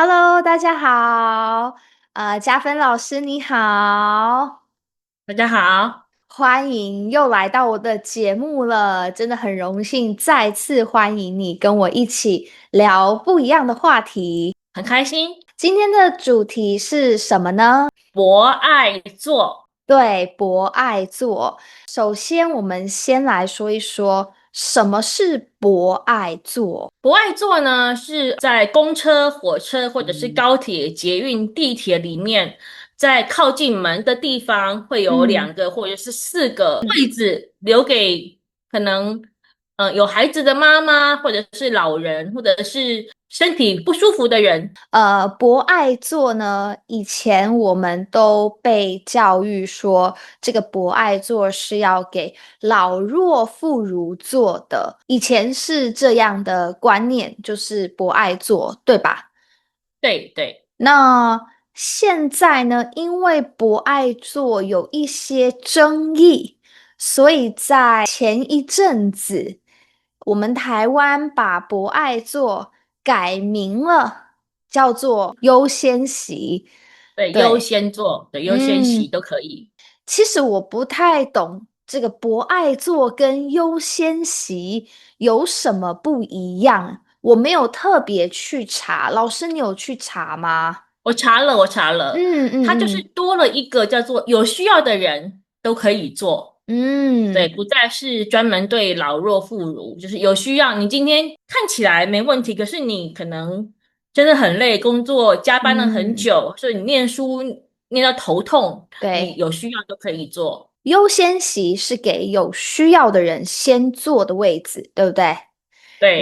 Hello，大家好，嘉芬老师你好，大家好，欢迎又来到我的节目了，真的很荣幸再次欢迎你跟我一起聊不一样的话题。很开心。今天的主题是什么呢？博爱座，对，博爱座。首先，我们先来说一说什么是博爱座。博爱座呢是在公车、火车或者是高铁、捷运、地铁里面，在靠近门的地方会有嗯。2个或者是4个位置留给可能有孩子的妈妈，或者是老人，或者是身体不舒服的人。博爱座呢，以前我们都被教育说，这个博爱座是要给老弱妇孺坐的。以前是这样的观念，就是博爱座，对吧？对对。那现在呢，因为博爱座有一些争议，所以在前一阵子，我们台湾把博爱座改名了，叫做优先席。对，优对，先座，对，优先席嗯，都可以。其实我不太懂这个博爱座跟优先席有什么不一样，我没有特别去查。老师，你有去查吗？我查了，嗯它就是嗯多了一个叫做有需要的人都可以做，对，嗯不再是专门对老弱妇孺，就是有需要。你今天看起来没问题，可是你可能真的很累，工作加班了很嗯，久，所以你念书念到头痛，你对，有需要都可以做。优先席是给有需要的人先坐的位置，对不对？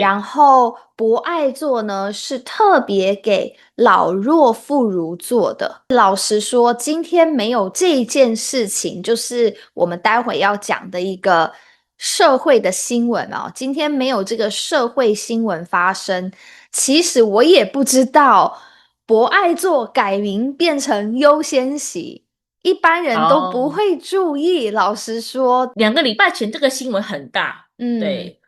然对，后博爱座呢是特别给老弱妇孺坐的。老实说，今天没有这一件事情，就是我们待会要讲的一个社会的新闻哦。今天没有这个社会新闻发生，其实我也不知道博爱座改名变成优先席，一般人都不哦，会注意。老实说，2个礼拜前这个新闻很大，嗯，对，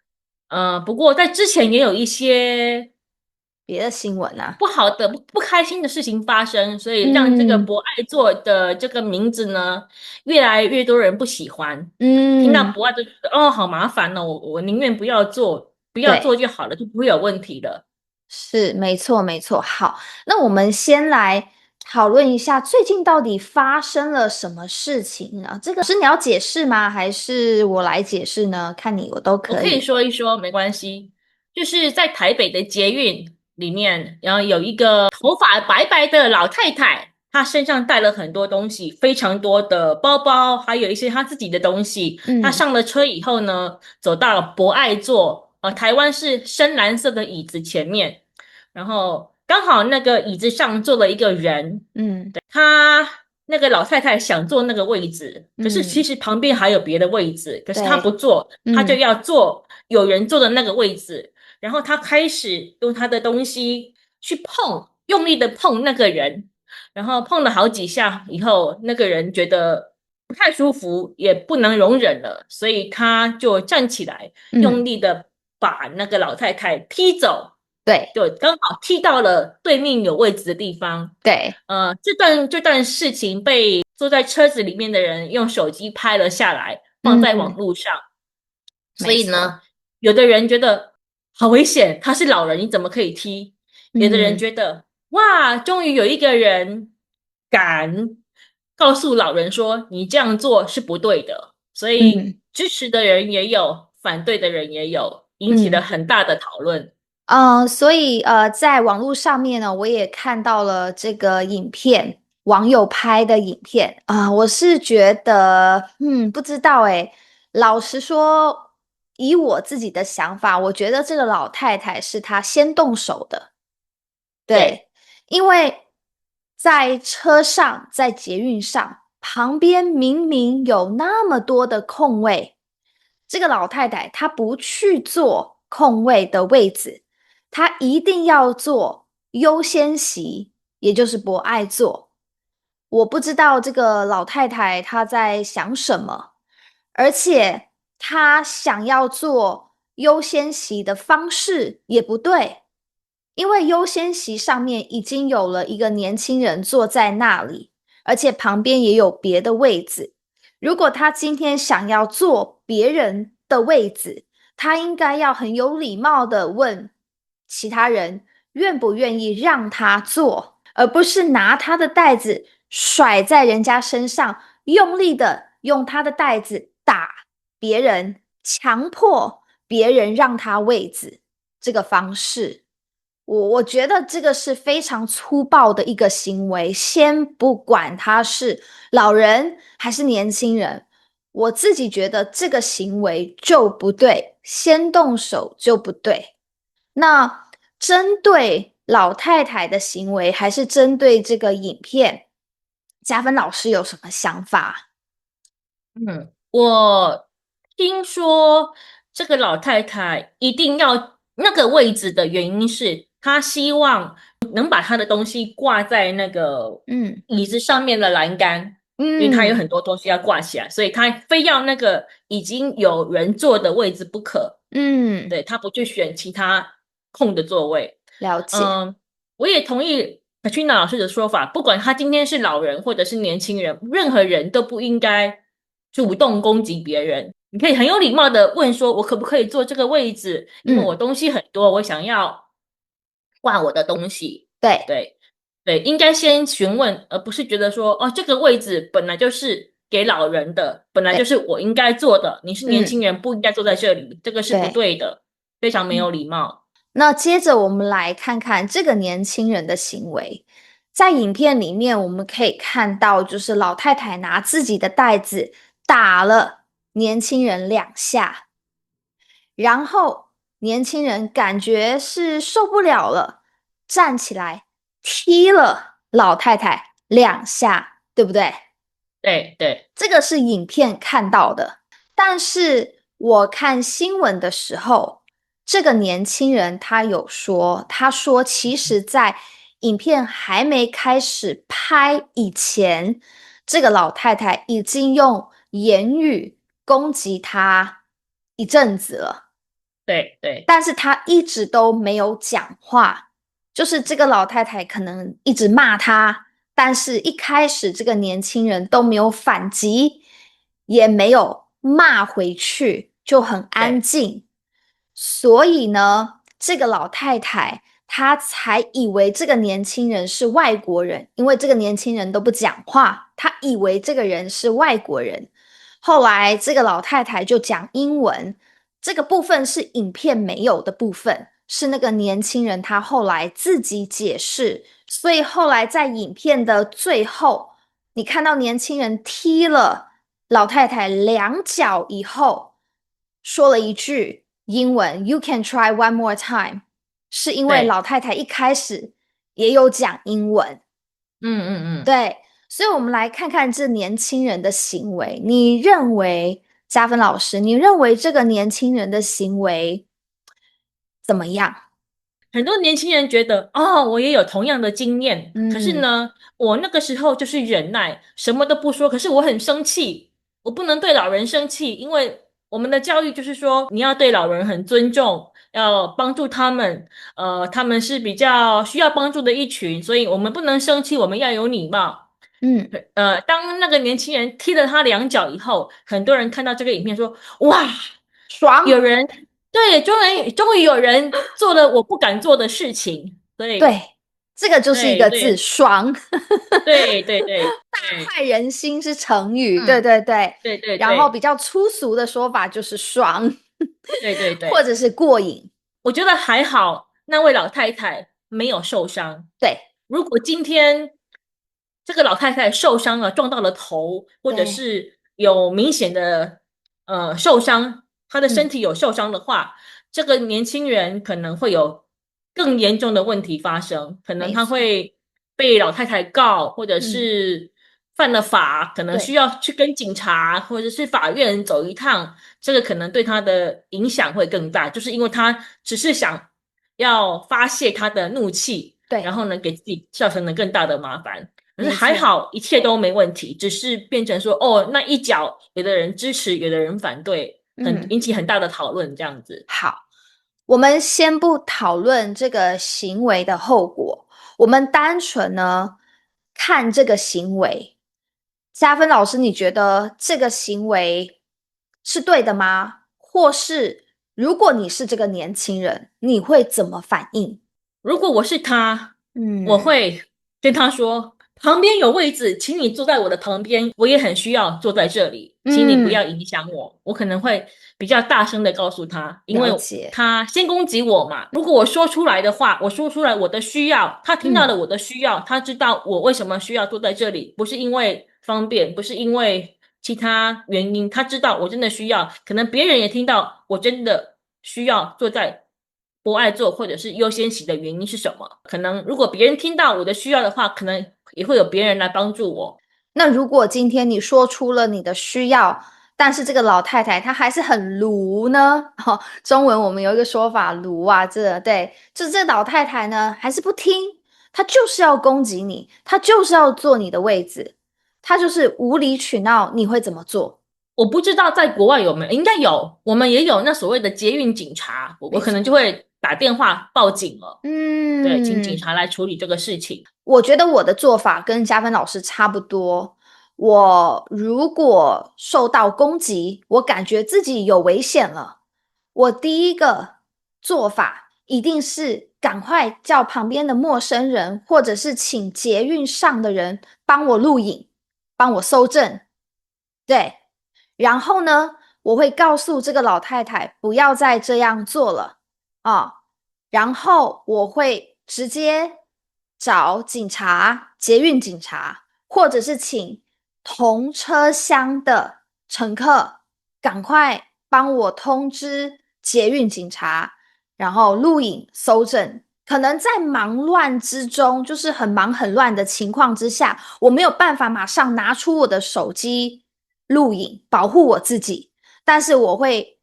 不过在之前也有一些别的新闻啊，不好的、不开心的事情发生，所以让这个嗯博爱座的这个名字呢，越来越多人不喜欢。听到嗯。博爱就觉得哦，好麻烦哦，我宁愿不要做，不要对，做就好了，就不会有问题了。是没错，没错。好，那我们先来讨论一下最近到底发生了什么事情呢？这个是你要解释吗？还是我来解释呢？看你，我都我可以可以。说一说，没关系。就是在台北的捷运里面，然后有一个头发白白的老太太，她身上带了很多东西，非常多的包包，还有一些她自己的东西。她嗯上了车以后呢，走到了博爱座，台湾是深蓝色的椅子前面，然后刚好那个椅子上坐了一个人，嗯她那个老太太想坐那个位置，可是其嗯，实旁边还有别的位置，可是她不对，坐，她就嗯要坐有人坐的那个位置。然后她开始用她的东西去碰，用力的碰那个人，然后碰了好几下以后，那个人觉得不太舒服，也不能容忍了，所以他就站起来，嗯，用力的把那个老太太踢走。对就刚好踢到了对面有位置的地方。对，这段事情被坐在车子里面的人用手机拍了下来，放在网嗯，络上。所没错，以呢，有的人觉得好危险，他是老人，你怎么可以踢？有的人嗯觉得哇，终于有一个人敢告诉老人说你这样做是不对的。所以嗯支持的人也有，反对的人也有，引起了嗯。很大的讨论。所以在网络上面呢，我也看到了这个影片，网友拍的影片我是觉得，不知道诶，老实说，以我自己的想法，我觉得这个老太太是她先动手的，对。对，因为在车上，在捷运上，旁边明明有那么多的空位，这个老太太她不去坐空位的位置，她一定要坐优先席，也就是博爱座。我不知道这个老太太她在想什么，而且她想要做优先席的方式也不对。因为优先席上面已经有了一个年轻人坐在那里，而且旁边也有别的位子。如果他今天想要坐别人的位子，他应该要很有礼貌的问其他人愿不愿意让他坐，而不是拿他的袋子甩在人家身上，用力的用他的袋子打别人，强迫别人让他位子。这个方式，我觉得这个是非常粗暴的一个行为。先不管他是老人还是年轻人，我自己觉得这个行为就不对，先动手就不对。那针对老太太的行为，还是针对这个影片，嘉芬老师有什么想法？我听说这个老太太一定要那个位置的原因是，她希望能把她的东西挂在那个嗯椅子上面的栏杆，因为她有嗯很多东西要挂起来，所以她非要那个已经有人坐的位置不可。嗯，对，她不去选其他空的座位。了解，我也同意 Katrina 老师的说法，不管他今天是老人或者是年轻人，任何人都不应该主动攻击别人。你可以很有礼貌的问说：“我可不可以坐这个位置？因为我嗯，东西很多，我想要挂我的东西。”对，对对，应该先询问，而不是觉得说：“哦，这个位置本来就是给老人的，本来对，就是我应该坐的，你是年轻嗯，人不应该坐在这里，这个是不对。对的，非常没嗯有礼貌。”那接着我们来看看这个年轻人的行为。在影片里面，我们可以看到，就是老太太拿自己的袋子打了年轻人2下，然后年轻人感觉是受不了了，站起来踢了老太太2下，对不对？对对这个是影片看到的，但是我看新闻的时候，这个年轻人他有说，他说其实在影片还没开始拍以前，这个老太太已经用言语攻击他一阵子了。对对但是他一直都没有讲话，就是这个老太太可能一直骂他，但是一开始这个年轻人都没有反击，也没有骂回去，就很安对静。所以呢，这个老太太她才以为这个年轻人是外国人，因为这个年轻人都不讲话，她以为这个人是外国人。后来这个老太太就讲英文，这个部分是影片没有的部分，是那个年轻人他后来自己解释。所以后来在影片的最后，你看到年轻人踢了老太太2脚以后，说了一句英文 "You can try one more time"，是因为对，老太太一开始也有讲英文。嗯。对，所以我们来看看这年轻人的行为。你认为，加分老师，你认为这个年轻人的行为怎么样？很多年轻人觉得，哦，我也有同样的经验，可是嗯呢，我那个时候就是忍耐，什么都不说，可是我很生气，我不能对老人生气，因为我们的教育就是说，你要对老人很尊重，要帮助他们，他们是比较需要帮助的一群，所以我们不能生气，我们要有礼貌。嗯，当那个年轻人踢了他2脚以后，很多人看到这个影片说，哇，有爽，人。对，终于有人做了我不敢做的事情。对对，这个就是一个字，对对爽。对对对大对，快人心是成语，对嗯，对对。对对然后对比较粗俗的说法就是爽，对对对，或者是过瘾。我觉得还好，那位老太太没有受伤。对如果今天这个老太太受伤了，撞到了头，或者对，是有明显的受伤，她的身嗯，体有受伤的话，这个年轻人可能会有更严重的问题发生，可能他没错，会被老太太告，或者嗯，是犯了法，可能需对，要去跟警察或者是法院走一趟，这个可能对他的影响会更大，就是因为他只是想要发泄他的怒气。然对，后呢，给自己造成了更大的麻烦。可是没错，还好，一切都没问题，只是变成说，哦，那一脚，有的人支持，有的人反对，嗯。引起很大的讨论，这样子。好，我们先不讨论这个行为的后果，我们单纯呢看这个行为。嘉芬老师，你觉得这个行为是对的吗？或是如果你是这个年轻人，你会怎么反应？如果我是他，我嗯会跟他说：旁边有位置，请你坐在我的旁边，我也很需要坐在这里，请你不嗯，要影响我。我可能会比较大声的告诉他，因为了解。他先攻击我嘛。如果我说出来的话，我说出来我的需要，他听到嗯了我的需要，他知道我为什么需要坐在这里，不是因为方便，不是因为其他原因，他知道我真的需要，可能别人也听到我真的需要坐在不爱做或者是优先级的原因是什么？可能如果别人听到我的需要的话，可能也会有别人来帮助我。那如果今天你说出了你的需要，但是这个老太太她还是很鲁呢？哦，中文我们有一个说法，鲁啊，对，就是这老太太呢还是不听，她就是要攻击你，她就是要坐你的位置，她就是无理取闹，你会怎么做？我不知道在国外有没有，应该有，我们也有那所谓的捷运警察，我可能就没错，会打电话报警了，对，请警嗯。察来处理这个事情。我觉得我的做法跟加分老师差不多。我如果受到攻击，我感觉自己有危险了，我第一个做法一定是赶快叫旁边的陌生人，或者是请捷运上的人帮我录影，帮我搜证。对，然后呢，我会告诉这个老太太不要再这样做了啊。然后我会直接找警察、捷运警察，或者是请同车厢的乘客赶快帮我通知捷运警察，然后录影搜证。可能在忙乱之中，就是很忙很乱的情况之下，我没有办法马上拿出我的手机录影，保护我自己。但是我会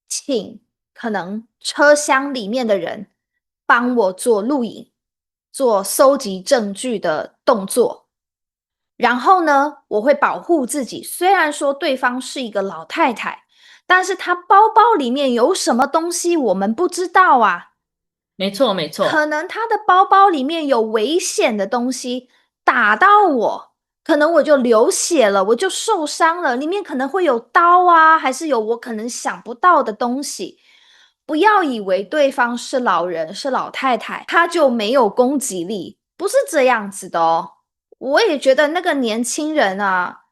请可能车厢里面的人帮我做录影，做搜集证据的动作。然后呢，我会保护自己。虽然说对方是一个老太太，但是她包包里面有什么东西我们不知道啊。没错，没可错，能她的包包里面有危险的东西，打到我，可能我就流血了，我就受伤了。里面可能会有刀啊，还是有我可能想不到的东西。不要以为对方是老人，是老太太，他就没有攻击力，不是这样子的哦。我也觉得那个年轻人啊，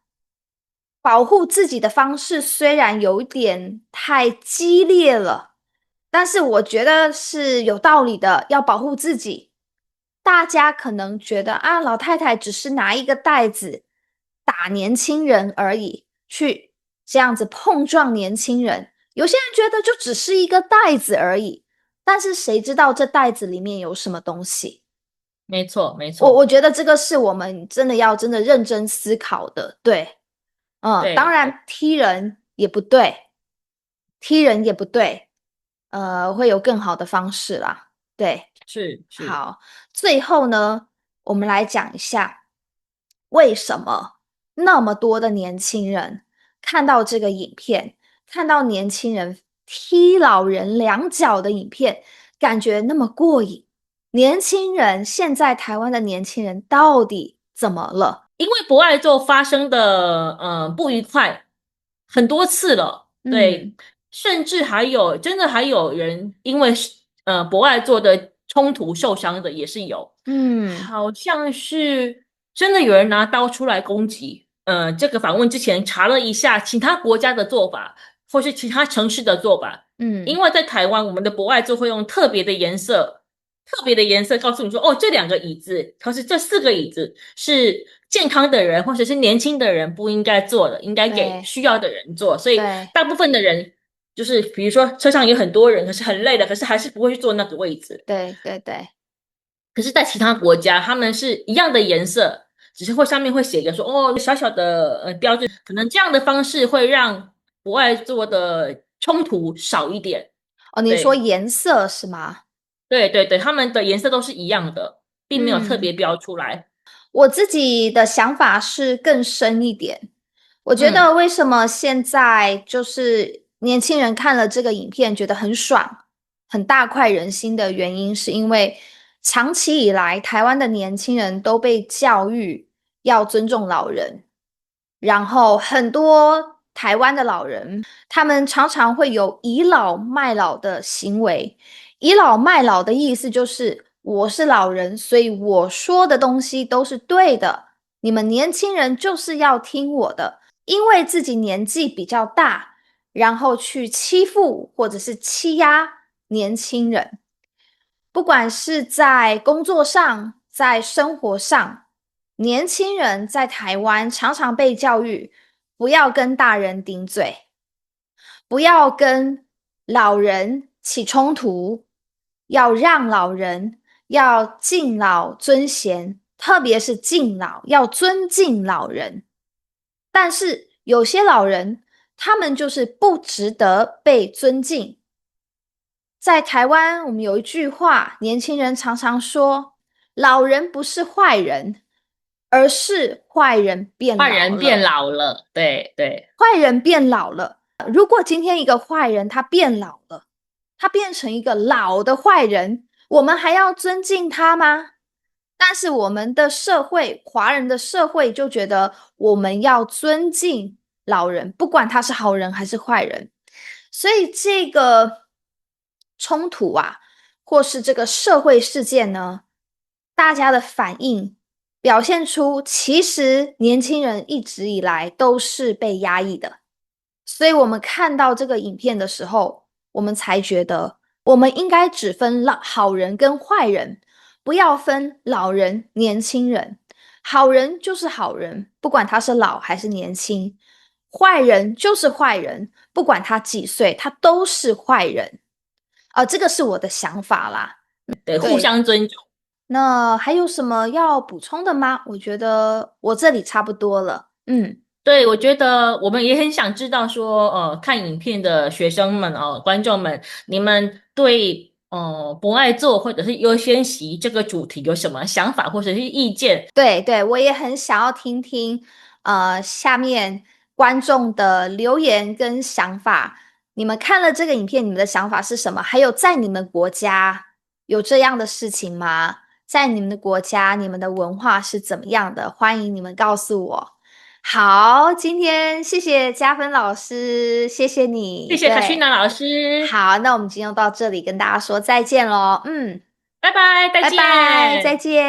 保护自己的方式虽然有点太激烈了，但是我觉得是有道理的，要保护自己。大家可能觉得啊，老太太只是拿一个袋子打年轻人而已，去这样子碰撞年轻人。有些人觉得就只是一个袋子而已，但是谁知道这袋子里面有什么东西？没错，没错，我觉得这个是我们真的认真思考的，对。当对对，然踢人也不对，踢人也不对，会有更好的方式啦。对，是是。好，最后呢，我们来讲一下为什么那么多的年轻人看到这个影片，看到年轻人踢老人两脚的影片，感觉那么过瘾。年轻人，现在台湾的年轻人到底怎么了？因为博爱座发生的不愉快很多次了，对，嗯甚至还有真的还有人因为博爱座的冲突受伤的也是有，嗯好像是真的有人拿刀出来攻击。这个访问之前查了一下其他国家的做法，或是其他城市的做法，因嗯为在台湾我们的博爱座会用特别的颜色。特别的颜色告诉你说，哦，这两个椅子，或是这四个椅子是健康的人或者是年轻的人不应该坐的，应该给对需要的人坐。所以对大部分的人就是比如说车上有很多人，可是很累的，可是还是不会去坐那个位置。对对对，可是，在其他国家，他们是一样的颜色，只是会上面会写一个说，哦，小小的标志，可能这样的方式会让不爱坐的冲突少一点。哦，你说对，颜色是吗？对对对，他们的颜色都是一样的，并没有特嗯，别标出来。我自己的想法是更深一点。我觉嗯。得为什么现在就是年轻人看了这个影片觉得很爽，很大快人心的原因，是因为长期以来台湾的年轻人都被教育要尊重老人，然后很多台湾的老人，他们常常会有倚老卖老的行为。倚老卖老的意思就是，我是老人，所以我说的东西都是对的，你们年轻人就是要听我的，因为自己年纪比较大，然后去欺负或者是欺压年轻人。不管是在工作上，在生活上，年轻人在台湾常常被教育不要跟大人顶嘴，不要跟老人起冲突，要让老人，要敬老尊贤，特别是敬老，要尊敬老人。但是有些老人，他们就是不值得被尊敬。在台湾，我们有一句话，年轻人常常说：老人不是坏人，而是坏人变坏老人变了。老了，对对。坏人变老了。如果今天一个坏人他变老了，他变成一个老的坏人，我们还要尊敬他吗？但是我们的社会，华人的社会就觉得我们要尊敬老人，不管他是好人还是坏人。所以这个冲突啊，或是这个社会事件呢，大家的反应表现出，其实年轻人一直以来都是被压抑的。所以我们看到这个影片的时候，我们才觉得我们应该只分好人跟坏人，不要分老人、年轻人。好人就是好人，不管他是老还是年轻；坏人就是坏人，不管他几岁，他都是坏人。这个是我的想法啦。对，互对，相尊重。那还有什么要补充的吗？我觉得我这里差不多了。对，我觉得我们也很想知道说，看影片的学生们观众们，你们对不爱做或者是优先习这个主题有什么想法或者是意见？对对，我也很想要听听下面观众的留言跟想法。你们看了这个影片，你们的想法是什么？还有在你们国家有这样的事情吗？在你们的国家，你们的文化是怎么样的？欢迎你们告诉我。好，今天谢谢加分老师，谢谢你。谢谢卡对，勋娜老师，好，那我们今天就到这里，跟大家说再见喽。拜拜，再拜拜，再见。见。